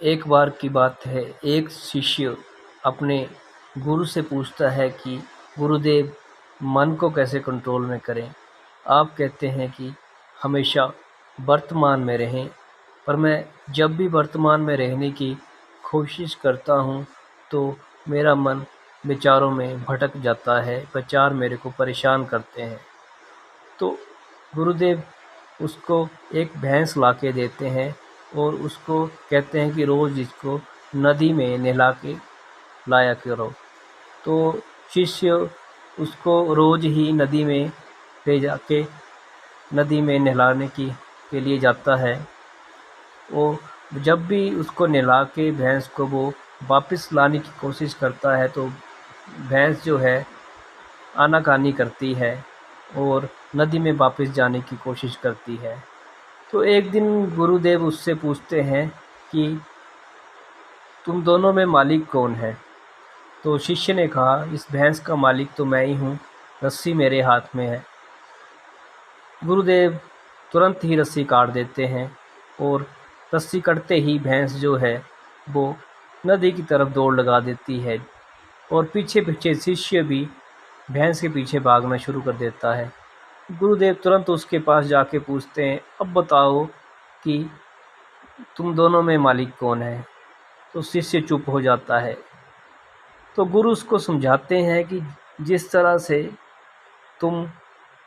एक बार की बात है, एक शिष्य अपने गुरु से पूछता है कि गुरुदेव, मन को कैसे कंट्रोल में करें। आप कहते हैं कि हमेशा वर्तमान में रहें, पर मैं जब भी वर्तमान में रहने की कोशिश करता हूँ तो मेरा मन विचारों में भटक जाता है, विचार मेरे को परेशान करते हैं। तो गुरुदेव उसको एक भैंस ला के देते हैं और उसको कहते हैं कि रोज़ इसको नदी में नहला के लाया करो। तो शिष्य उसको रोज़ ही नदी में ले जाके नदी में नहलाने के लिए जाता है। वो जब भी उसको नहला के भैंस को वो वापस लाने की कोशिश करता है तो भैंस जो है आनाकानी करती है और नदी में वापस जाने की कोशिश करती है। तो एक दिन गुरुदेव उससे पूछते हैं कि तुम दोनों में मालिक कौन है। तो शिष्य ने कहा, इस भैंस का मालिक तो मैं ही हूँ, रस्सी मेरे हाथ में है। गुरुदेव तुरंत ही रस्सी काट देते हैं और रस्सी कटते ही भैंस जो है वो नदी की तरफ दौड़ लगा देती है और पीछे पीछे शिष्य भी भैंस के पीछे भागना शुरू कर देता है। गुरुदेव तुरंत उसके पास जाके पूछते हैं, अब बताओ कि तुम दोनों में मालिक कौन है। तो शिष्य चुप हो जाता है। तो गुरु उसको समझाते हैं कि जिस तरह से तुम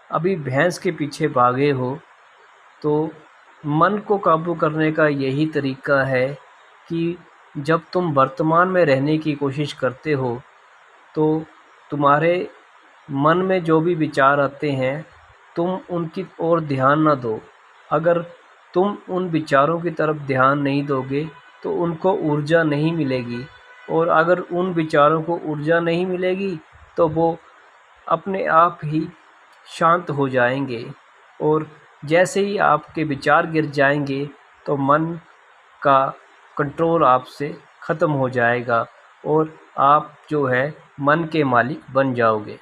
अभी भैंस के पीछे भागे हो, तो मन को काबू करने का यही तरीका है कि जब तुम वर्तमान में रहने की कोशिश करते हो तो तुम्हारे मन में जो भी विचार आते हैं तुम उनकी ओर ध्यान ना दो। अगर तुम उन विचारों की तरफ ध्यान नहीं दोगे तो उनको ऊर्जा नहीं मिलेगी, और अगर उन विचारों को ऊर्जा नहीं मिलेगी तो वो अपने आप ही शांत हो जाएंगे, और जैसे ही आपके विचार गिर जाएंगे तो मन का कंट्रोल आपसे ख़त्म हो जाएगा और आप जो है मन के मालिक बन जाओगे।